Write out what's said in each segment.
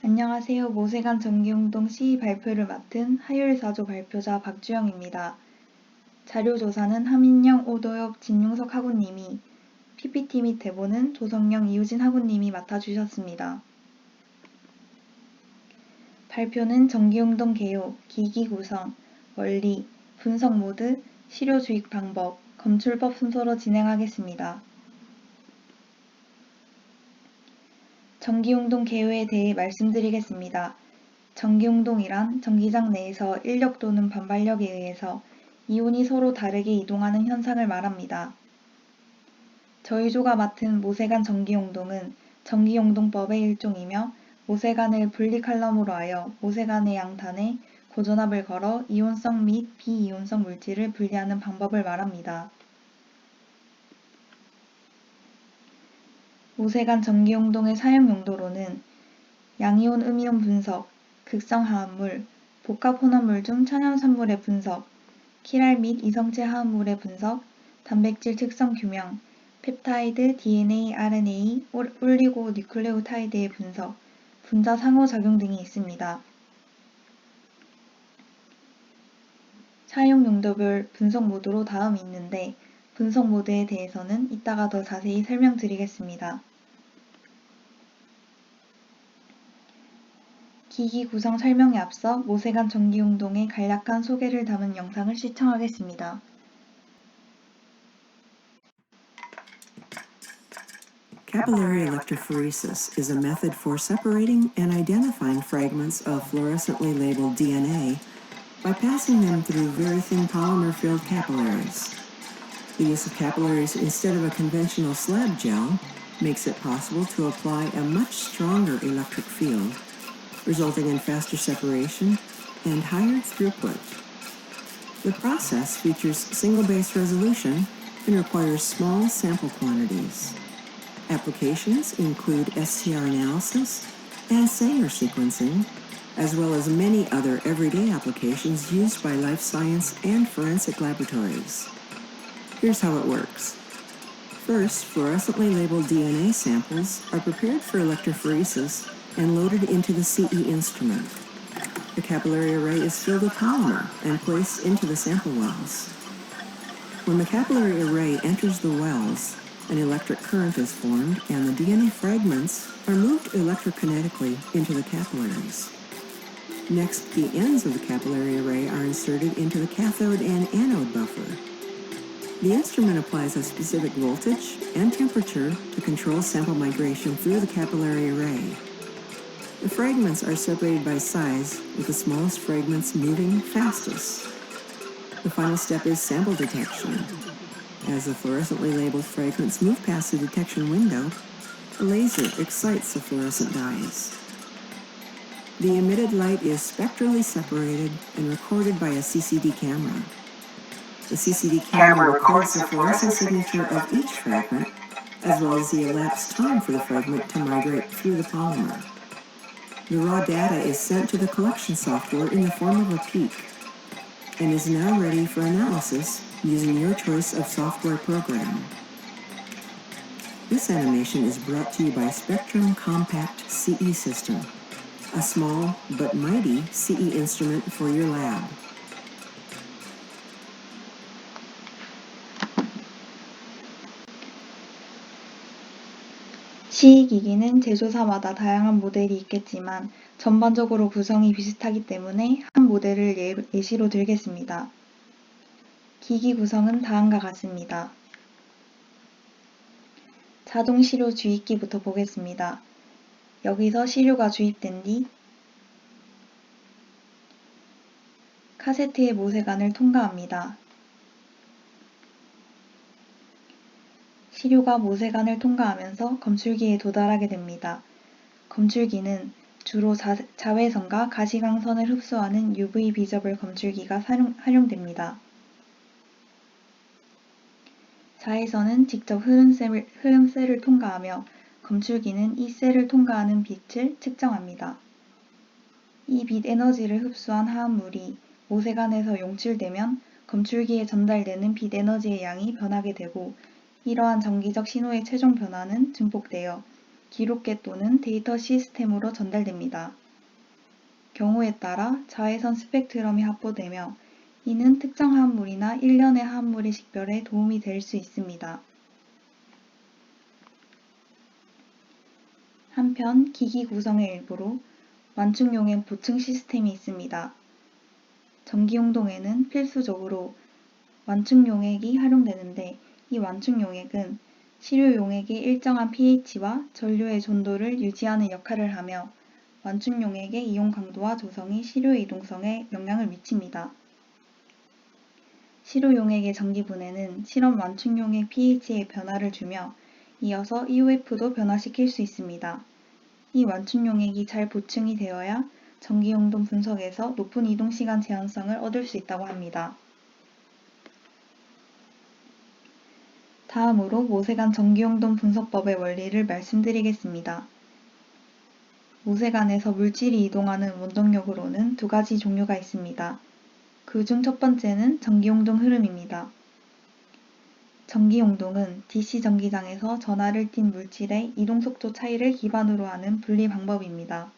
안녕하세요. 모세관 정기운동 시의 발표를 맡은 하율사조 발표자 박주영입니다. 자료조사는 하민영, 오도엽, 진용석 학우님이, PPT 및 대본은 조성영, 이우진 학우님이 맡아주셨습니다. 발표는 정기운동 개요, 기기 구성, 원리, 분석 모드, 시료 주입 방법, 검출법 순서로 진행하겠습니다. 정기운동 개요에 대해 말씀드리겠습니다. 정기운동이란 전기장 내에서 인력 또는 반발력에 의해서 이온이 서로 다르게 이동하는 현상을 말합니다. 저희 조가 맡은 모세관 전기용동은 전기용동법의 일종이며 모세관을 분리 칼럼으로 하여 모세관의 양단에 고전압을 걸어 이온성 및 비이온성 물질을 분리하는 방법을 말합니다. 모세관 전기용동의 사용 용도로는 양이온 음이온 분석, 극성 화합물, 복합 혼합물 중 천연산물의 분석, 키랄 및 이성체 화합물의 분석, 단백질 특성 규명, 펩타이드, DNA, RNA, 올리고 뉴클레오타이드의 분석, 분자 상호작용 등이 있습니다. 사용 용도별 분석 모드로 다음이 있는데 분석 모드에 대해서는 이따가 더 자세히 설명드리겠습니다. 기기 구성 설명에 앞서 모세관 전기운동의 간략한 소개를 담은 영상을 시청하겠습니다. Capillary electrophoresis is a method for separating and identifying fragments of fluorescently labeled DNA by passing them through very thin polymer-filled capillaries. The use of capillaries instead of a conventional slab gel makes it possible to apply a much stronger electric field, resulting in faster separation and higher throughput. The process features single base resolution and requires small sample quantities. Applications include STR analysis, assay or sequencing, as well as many other everyday applications used by life science and forensic laboratories. Here's how it works. First, fluorescently labeled DNA samples are prepared for electrophoresis and loaded into the CE instrument. The capillary array is filled with polymer and placed into the sample wells. When the capillary array enters the wells, an electric current is formed and the DNA fragments are moved electrokinetically into the capillaries. Next, the ends of the capillary array are inserted into the cathode and anode buffer. The instrument applies a specific voltage and temperature to control sample migration through the capillary array. The fragments are separated by size, with the smallest fragments moving fastest. The final step is sample detection. As the fluorescently labeled fragments move past the detection window, a laser excites the fluorescent dyes. The emitted light is spectrally separated and recorded by a CCD camera. The CCD camera records the fluorescent signature of each fragment, as well as the elapsed time for the fragment to migrate through the polymer. The raw data is sent to the collection software in the form of a peak, and is now ready for analysis using your choice of software program. This animation is brought to you by Spectrum Compact CE System, a small but mighty CE instrument for your lab. 시기기는 제조사마다 다양한 모델이 있겠지만 전반적으로 구성이 비슷하기 때문에 한 모델을 예시로 들겠습니다. 기기 구성은 다음과 같습니다. 자동 시료 주입기부터 보겠습니다. 여기서 시료가 주입된 뒤 카세트의 모세관을 통과합니다. 시료가 모세관을 통과하면서 검출기에 도달하게 됩니다. 검출기는 주로 자외선과 가시광선을 흡수하는 UV 비저블 검출기가 활용됩니다. 자외선은 직접 흐름셀을 통과하며 검출기는 이 셀을 통과하는 빛을 측정합니다. 이 빛 에너지를 흡수한 화합물이 모세관에서 용출되면 검출기에 전달되는 빛 에너지의 양이 변하게 되고 이러한 전기적 신호의 최종 변화는 증폭되어 기록계 또는 데이터 시스템으로 전달됩니다. 경우에 따라 자외선 스펙트럼이 확보되며 이는 특정 화합물이나 일련의 화합물의 식별에 도움이 될 수 있습니다. 한편 기기 구성의 일부로 완충용액 보충 시스템이 있습니다. 전기용동에는 필수적으로 완충용액이 활용되는데 이 완충용액은 시료용액의 일정한 pH와 전류의 전도를 유지하는 역할을 하며 완충용액의 이용 강도와 조성이 시료의 이동성에 영향을 미칩니다. 시료용액의 전기분해는 실험 완충용액 pH의 변화를 주며 이어서 EOF도 변화시킬 수 있습니다. 이 완충용액이 잘 보충이 되어야 전기용동 분석에서 높은 이동시간 제한성을 얻을 수 있다고 합니다. 다음으로 모세관 전기용동 분석법의 원리를 말씀드리겠습니다. 모세관에서 물질이 이동하는 원동력으로는 두 가지 종류가 있습니다. 그중 첫 번째는 전기용동 흐름입니다. 전기용동은 DC 전기장에서 전하를 띤 물질의 이동속도 차이를 기반으로 하는 분리 방법입니다.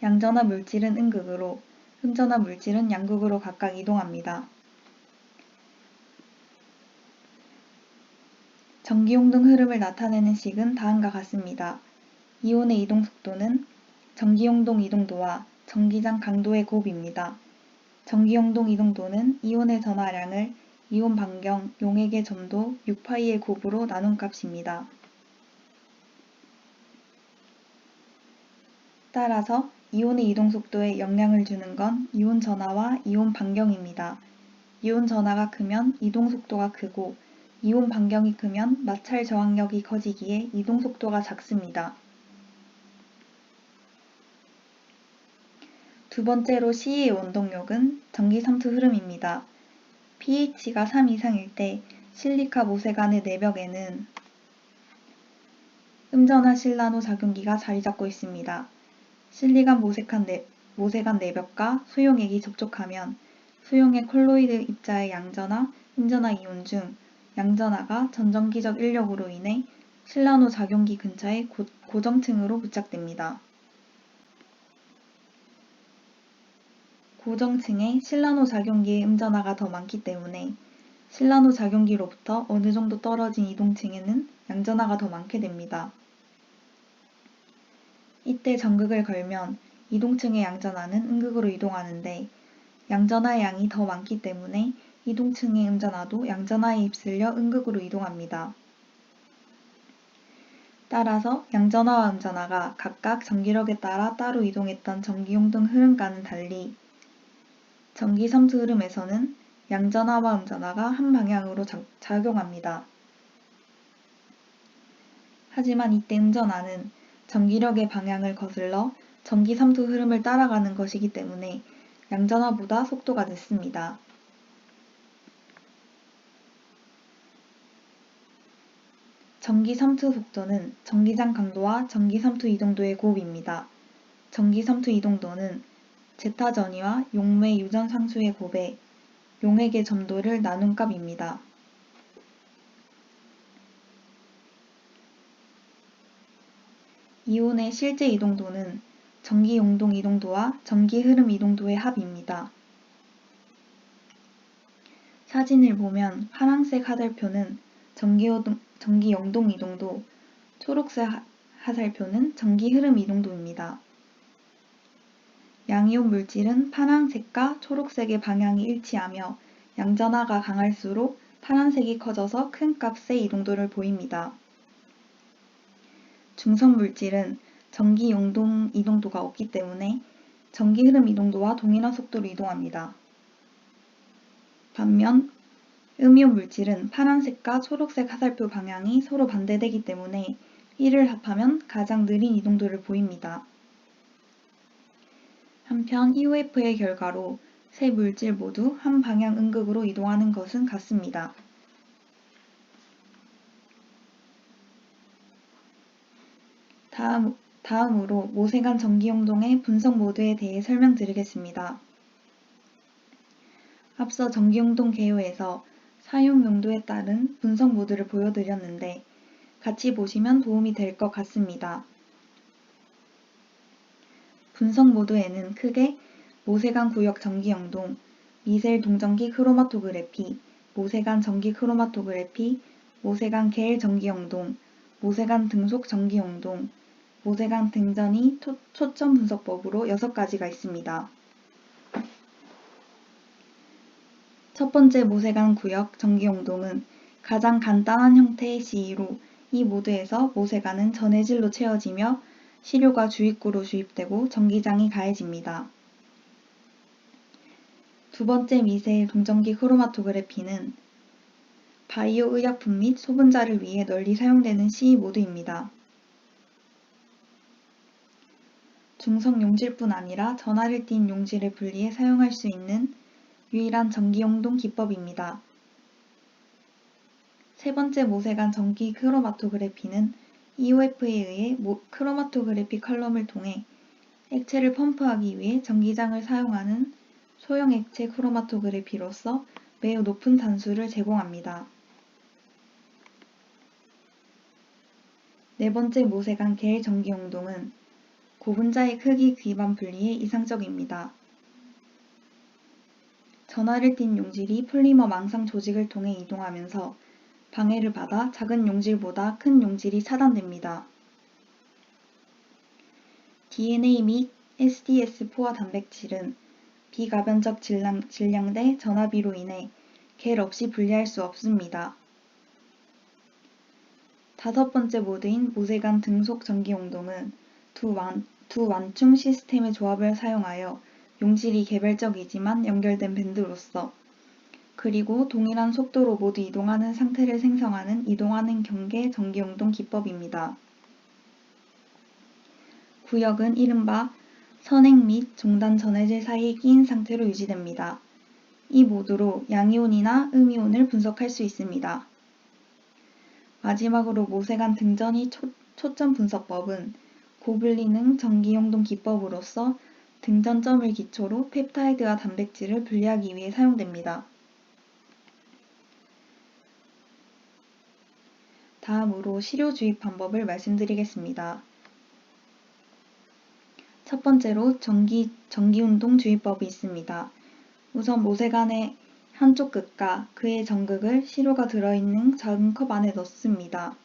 양전하 물질은 음극으로, 음전하 물질은 양극으로 각각 이동합니다. 전기용동 흐름을 나타내는 식은 다음과 같습니다. 이온의 이동속도는 전기용동 이동도와 전기장 강도의 곱입니다. 전기용동 이동도는 이온의 전하량을 이온 반경 용액의 점도 6파이의 곱으로 나눈 값입니다. 따라서 이온의 이동속도에 영향을 주는 건 이온 전하와 이온 반경입니다. 이온 전하가 크면 이동속도가 크고 이온 반경이 크면 마찰 저항력이 커지기에 이동속도가 작습니다. 두 번째로 C의 원동력은 전기삼투 흐름입니다. pH가 3 이상일 때 실리카 모세관의 내벽에는 음전하 실라노 작용기가 자리잡고 있습니다. 실리관 모세관 내벽과 수용액이 접촉하면 수용액 콜로이드 입자의 양전하, 음전하 이온 중 양전하가 전전기적 인력으로 인해 실라노 작용기 근처의 고정층으로 부착됩니다. 고정층에 실라노 작용기의 음전하가 더 많기 때문에 실라노 작용기로부터 어느 정도 떨어진 이동층에는 양전하가 더 많게 됩니다. 이때 전극을 걸면 이동층의 양전하는 음극으로 이동하는데 양전하의 양이 더 많기 때문에 이동층의 음전하도 양전하에 휩쓸려 음극으로 이동합니다. 따라서 양전하와 음전하가 각각 전기력에 따라 따로 이동했던 전기용동 흐름과는 달리 전기삼투 흐름에서는 양전하와 음전하가 한 방향으로 작용합니다. 하지만 이때 음전하는 전기력의 방향을 거슬러 전기삼투 흐름을 따라가는 것이기 때문에 양전하보다 속도가 늦습니다. 전기삼투 속도는 전기장 강도와 전기삼투 이동도의 곱입니다. 전기삼투 이동도는 제타 전위와 용매 유전 상수의 곱에 용액의 점도를 나눈 값입니다. 이온의 실제 이동도는 전기용동 이동도와 전기흐름 이동도의 합입니다. 사진을 보면 파란색 하살표는 전기영동 이동도, 초록색 하살표는 전기흐름 이동도입니다. 양이온 물질은 파란색과 초록색의 방향이 일치하며 양전하가 강할수록 파란색이 커져서 큰 값의 이동도를 보입니다. 중성 물질은 전기용동 이동도가 없기 때문에 전기흐름 이동도와 동일한 속도로 이동합니다. 반면 음이온 물질은 파란색과 초록색 화살표 방향이 서로 반대되기 때문에 이를 합하면 가장 느린 이동도를 보입니다. 한편 EOF의 결과로 세 물질 모두 한 방향 음극으로 이동하는 것은 같습니다. 다음으로 모세관 전기용동의 분석 모드에 대해 설명드리겠습니다. 앞서 전기용동 개요에서 사용 용도에 따른 분석 모드를 보여드렸는데 같이 보시면 도움이 될 것 같습니다. 분석 모드에는 크게 모세관 구역 전기 영동, 미셀 동전기 크로마토그래피, 모세관 전기 크로마토그래피, 모세관 계열 전기 영동, 모세관 등속 전기 영동, 모세관 등전이 초점 분석법으로 6가지가 있습니다. 첫 번째 모세관 구역 전기 영동은 가장 간단한 형태의 시위로 이 모드에서 모세관은 전해질로 채워지며 시료가 주입구로 주입되고 전기장이 가해집니다. 두 번째 미세일 동전기 크로마토그래피는 바이오 의약품 및 소분자를 위해 널리 사용되는 시위 모드입니다. 중성 용질뿐 아니라 전하를 띤 용질을 분리해 사용할 수 있는 유일한 전기용동 기법입니다. 세 번째 모세관 전기 크로마토그래피는 EOF에 의해 크로마토그래피 컬럼을 통해 액체를 펌프하기 위해 전기장을 사용하는 소형 액체 크로마토그래피로서 매우 높은 단수를 제공합니다. 네 번째 모세관 계열 전기 용동은 고분자의 크기 귀반 분리에 이상적입니다. 전하를 띤 용질이 폴리머 망상 조직을 통해 이동하면서 방해를 받아 작은 용질보다 큰 용질이 차단됩니다. DNA 및 SDS 포화 단백질은 비가변적 질량대 전압비로 인해 겔 없이 분리할 수 없습니다. 다섯 번째 모드인 모세관 등속 전기 용동은 두 완충 시스템의 조합을 사용하여 용질이 개별적이지만 연결된 밴드로서 그리고 동일한 속도로 모두 이동하는 상태를 생성하는 이동하는 경계 전기 용동 기법입니다. 구역은 이른바 선행 및 종단 전해질 사이에 끼인 상태로 유지됩니다. 이 모드로 양이온이나 음이온을 분석할 수 있습니다. 마지막으로 모세관 등전이 초점 분석법은 고불리능 전기용동 기법으로서 등전점을 기초로 펩타이드와 단백질을 분리하기 위해 사용됩니다. 다음으로 시료 주입 방법을 말씀드리겠습니다. 첫 번째로 전기운동 주입법이 있습니다. 우선 모세관의 한쪽 끝과 그의 전극을 시료가 들어있는 작은 컵 안에 넣습니다.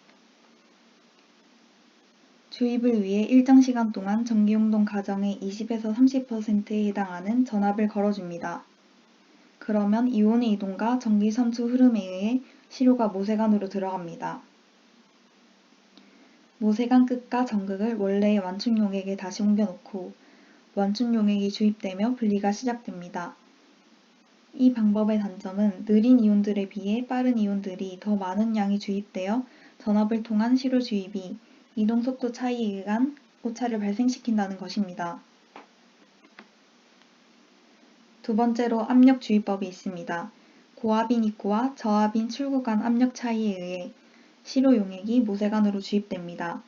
주입을 위해 일정 시간 동안 전기용동 가정의 20에서 30%에 해당하는 전압을 걸어줍니다. 그러면 이온의 이동과 전기 선수 흐름에 의해 시료가 모세관으로 들어갑니다. 모세관 끝과 전극을 원래의 완충 용액에 다시 옮겨놓고 완충 용액이 주입되며 분리가 시작됩니다. 이 방법의 단점은 느린 이온들에 비해 빠른 이온들이 더 많은 양이 주입되어 전압을 통한 시료 주입이 이동 속도 차이에 의한 오차를 발생시킨다는 것입니다. 두 번째로 압력 주입법이 있습니다. 고압인 입구와 저압인 출구 간 압력 차이에 의해 시료 용액이 모세관으로 주입됩니다.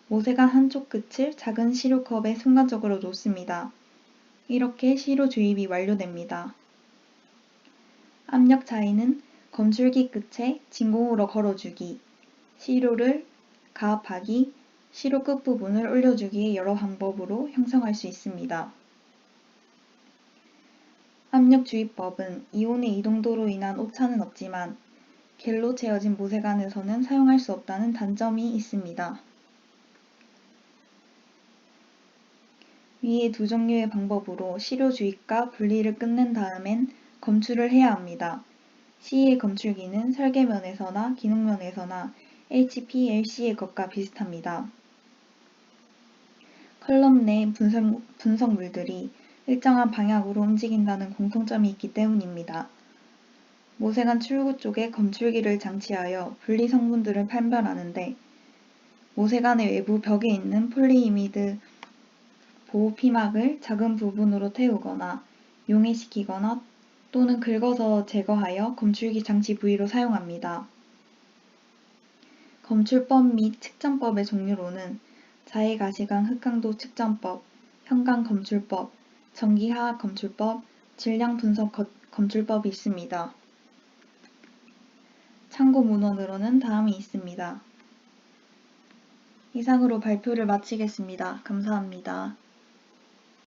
모세관 한쪽 끝을 작은 시료컵에 순간적으로 놓습니다. 이렇게 시료 주입이 완료됩니다. 압력 차이는 검출기 끝에 진공으로 걸어주기, 시료를 가압하기, 시료 끝부분을 올려주기의 여러 방법으로 형성할 수 있습니다. 압력 주입법은 이온의 이동도로 인한 오차는 없지만 겔로 채워진 모세관에서는 사용할 수 없다는 단점이 있습니다. 위의 두 종류의 방법으로 시료 주입과 분리를 끝낸 다음엔 검출을 해야 합니다. C의 검출기는 설계면에서나 기능면에서나 HPLC의 것과 비슷합니다. 컬럼 내 분석물들이 일정한 방향으로 움직인다는 공통점이 있기 때문입니다. 모세관 출구 쪽에 검출기를 장치하여 분리 성분들을 판별하는데 모세관의 외부 벽에 있는 폴리이미드 보호 피막을 작은 부분으로 태우거나 용해시키거나 또는 긁어서 제거하여 검출기 장치 부위로 사용합니다. 검출법 및 측정법의 종류로는 자해가시광 흑강도 측정법, 현강 검출법, 전기화학 검출법, 질량 분석 검출법이 있습니다. 참고 문헌으로는 다음이 있습니다. 이상으로 발표를 마치겠습니다. 감사합니다.